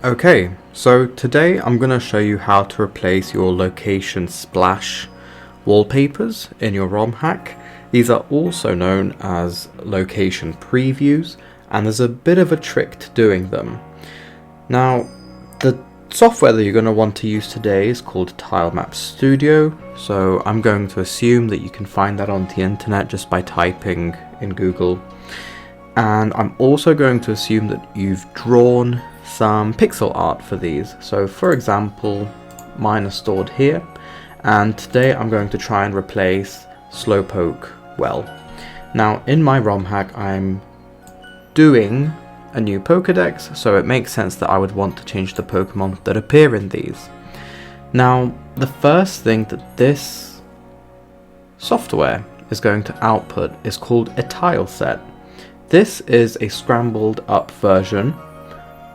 Okay, so today I'm going to show you how to replace your location splash wallpapers in your ROM hack. These are also known as location previews, and there's a bit of a trick to doing them. Now, the software that you're going to want to use today is called Tilemap Studio, so I'm going to assume that you can find that on the internet just by typing in Google. And I'm also going to assume that you've drawn some pixel art for these. So for example, mine are stored here, and today I'm going to try and replace Slowpoke well. Now in my ROM hack I'm doing a new Pokedex, so it makes sense that I would want to change the Pokemon that appear in these. Now the first thing that this software is going to output is called a tile set. This is a scrambled up version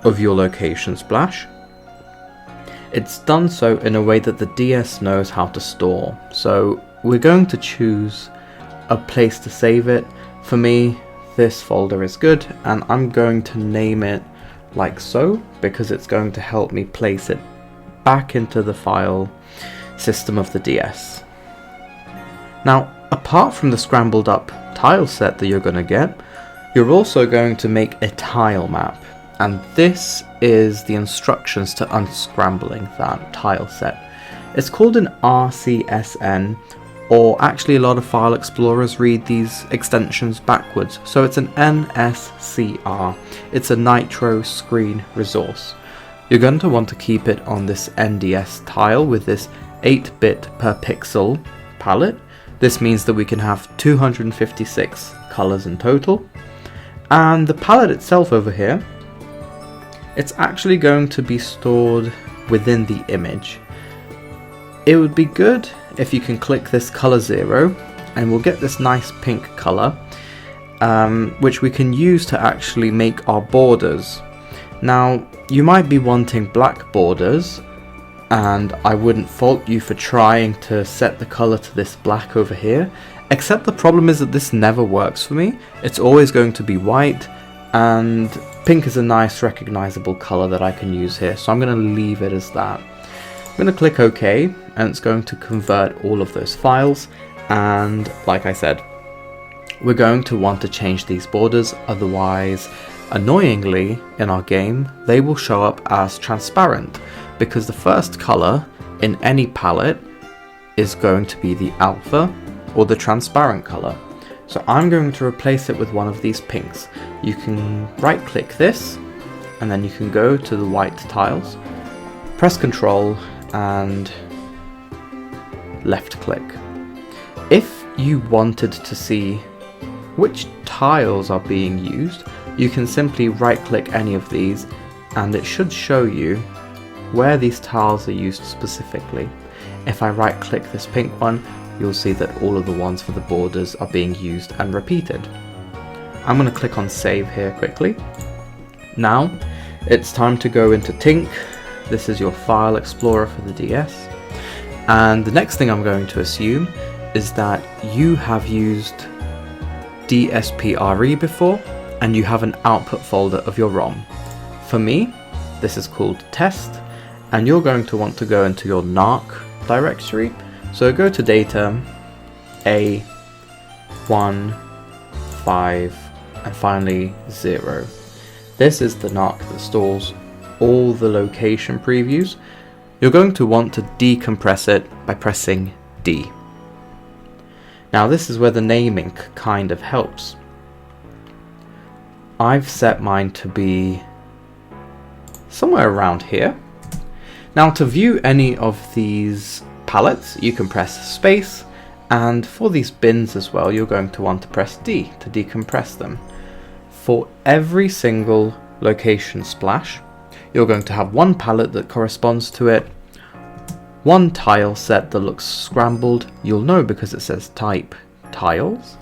of your location splash. It's done so in a way that the DS knows how to store. So we're going to choose a place to save it. For me, this folder is good, and I'm going to name it like so because it's going to help me place it back into the file system of the DS. Now, apart from the scrambled up tile set that you're going to get, you're also going to make a tile map. And this is the instructions to unscrambling that tile set. It's called an RCSN, or actually a lot of file explorers read these extensions backwards. So it's an NSCR. It's a Nitro Screen Resource. You're going to want to keep it on this NDS tile with this 8-bit per pixel palette. This means that we can have 256 colors in total. And the palette itself over here, it's actually going to be stored within the image. It would be good if you can click this color 0 and we'll get this nice pink color, which we can use to actually make our borders. Now you might be wanting black borders, and I wouldn't fault you for trying to set the color to this black over here, except the problem is that this never works for me. It's always going to be white, and pink is a nice recognizable color that I can use here, so I'm going to leave it as that. I'm going to click OK, and it's going to convert all of those files, and like I said, we're going to want to change these borders, otherwise, annoyingly, in our game, they will show up as transparent, because the first color in any palette is going to be the alpha, or the transparent color. So I'm going to replace it with one of these pinks. You can right click this, and then you can go to the white tiles, press Ctrl and left click. If you wanted to see which tiles are being used, you can simply right click any of these and it should show you where these tiles are used specifically. If I right click this pink one, you'll see that all of the ones for the borders are being used and repeated. I'm going to click on save here quickly. Now it's time to go into Tinke. This is your file explorer for the DS. And the next thing I'm going to assume is that you have used DSPRE before and you have an output folder of your ROM. For me, this is called test, and you're going to want to go into your NARC directory. So go to data, A, 1, 5, and finally 0. This is the NARC that stores all the location previews. You're going to want to decompress it by pressing D. Now this is where the naming kind of helps. I've set mine to be somewhere around here. Now to view any of these palettes, you can press space, and for these bins as well, you're going to want to press D to decompress them. For every single location splash, you're going to have one palette that corresponds to it, one tile set that looks scrambled, you'll know because it says type tiles,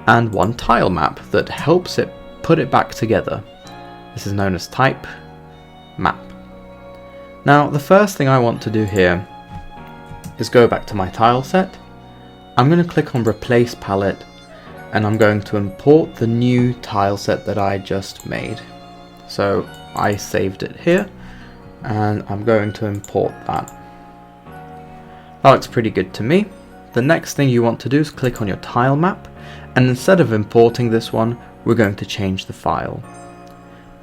and one tile map that helps it put it back together. This is known as type map. Now the first thing I want to do here is go back to my tile set. I'm going to click on replace palette, and I'm going to import the new tile set that I just made. So I saved it here. and I'm going to import that. That looks pretty good to me. The next thing you want to do is click on your tile map, and instead of importing this one, we're going to change the file.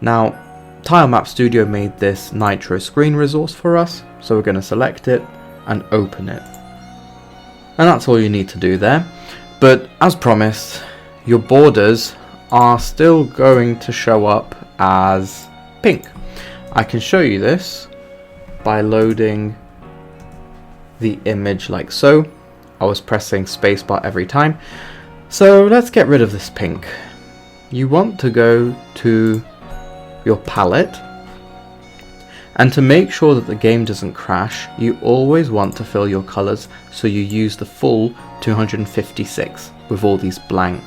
Now, Tilemap Studio made this Nitro screen resource for us, so we're going to select it and open it. And that's all you need to do there. But as promised, your borders are still going to show up as pink. I can show you this by loading the image like so. I was pressing spacebar every time. So let's get rid of this pink. You want to go to your palette, and to make sure that the game doesn't crash, you always want to fill your colors so you use the full 256 with all these blank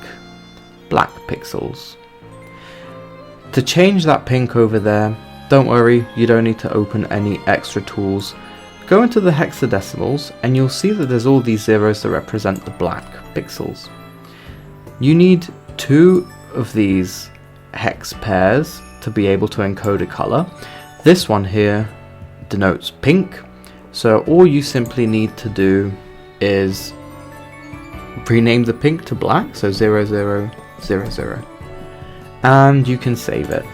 black pixels. To change that pink over there, don't worry, you don't need to open any extra tools. Go into the hexadecimals and you'll see that there's all these zeros that represent the black pixels. You need 2 of these hex pairs to be able to encode a color. This one here denotes pink, so all you simply need to do is rename the pink to black, so 0000, and you can save it.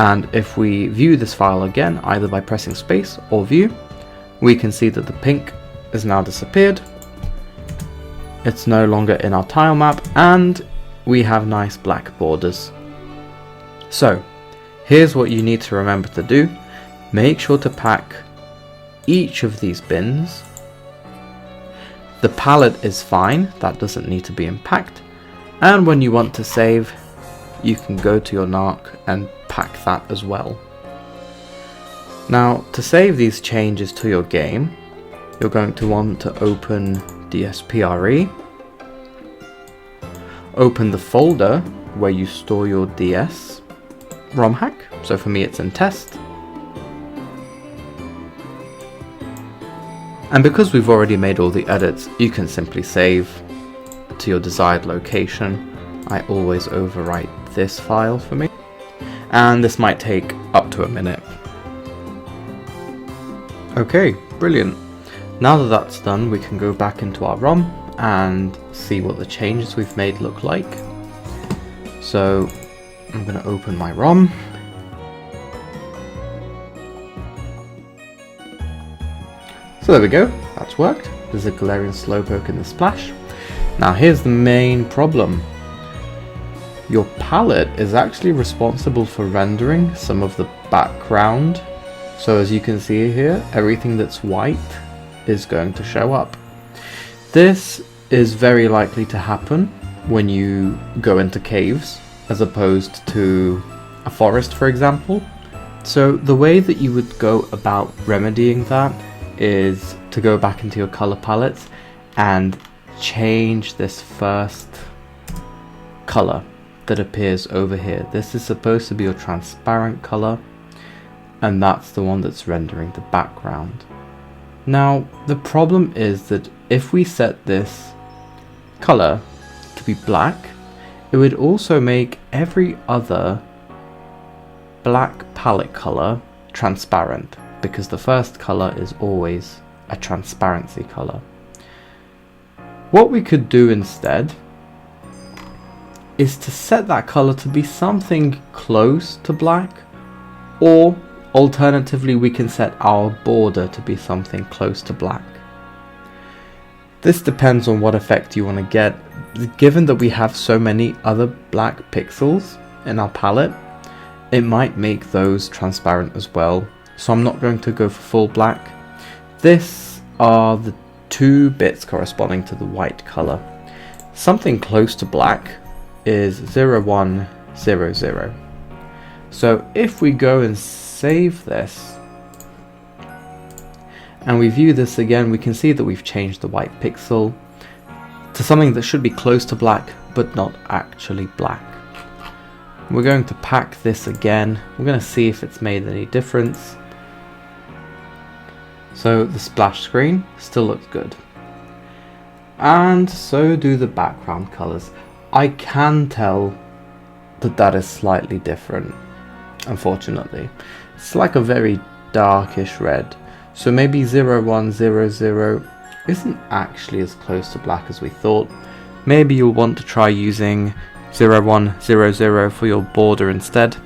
And if we view this file again, either by pressing space or view, we can see that the pink has now disappeared. It's no longer in our tile map, and we have nice black borders. So here's what you need to remember to do. Make sure to pack each of these bins. The palette is fine, that doesn't need to be unpacked. And when you want to save, you can go to your NARC and pack that as well. Now, to save these changes to your game, you're going to want to open DSPRE. Open the folder where you store your DS ROM hack. So for me it's in test. And because we've already made all the edits, you can simply save to your desired location. I always overwrite this file for me. And this might take up to a minute. Okay, brilliant. Now that that's done, we can go back into our ROM and see what the changes we've made look like. So I'm going to open my ROM. So there we go, that's worked. There's a Galarian Slowpoke in the splash. Now here's the main problem. Your palette is actually responsible for rendering some of the background. So as you can see here, everything that's white is going to show up. This is very likely to happen when you go into caves, as opposed to a forest, for example. So the way that you would go about remedying that is to go back into your color palettes and change this first color that appears over here. This is supposed to be your transparent color, and that's the one that's rendering the background. Now the problem is that if we set this color to be black, it would also make every other black palette color transparent, because the first color is always a transparency color. What we could do instead is to set that color to be something close to black, or alternatively we can set our border to be something close to black. This depends on what effect you want to get. Given that we have so many other black pixels in our palette, it might make those transparent as well. So I'm not going to go for full black. This are the 2 bits corresponding to the white color. Something close to black is 0100. So if we go and save this and we view this again, we can see that we've changed the white pixel to something that should be close to black but not actually black. We're going to pack this again. We're going to see if it's made any difference. So the splash screen still looks good, and so do the background colors. I can tell that that is slightly different. unfortunately. It's like a very darkish red. So maybe 0100 isn't actually as close to black as we thought. Maybe you'll want to try using 0100 for your border instead,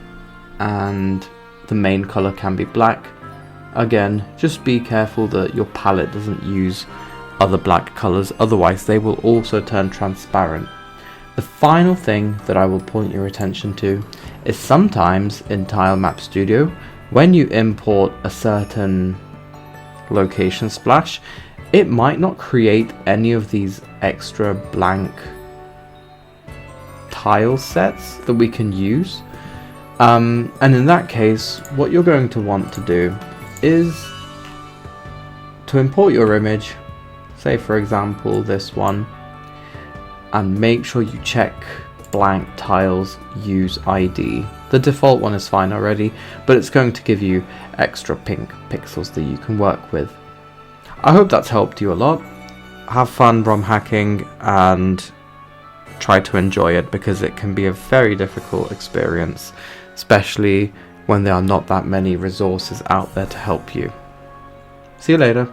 and the main color can be black. Again, just be careful that your palette doesn't use other black colors, otherwise they will also turn transparent. The final thing that I will point your attention to is sometimes in Tilemap Studio, when you import a certain location splash, it might not create any of these extra blank tile sets that we can use. And in that case, what you're going to want to do is to import your image, say for example this one, and make sure you check blank tiles use ID. The default one is fine already, but it's going to give you extra pink pixels that you can work with. I hope that's helped you a lot. Have fun ROM hacking and try to enjoy it, because it can be a very difficult experience, especially when there are not that many resources out there to help you. See you later.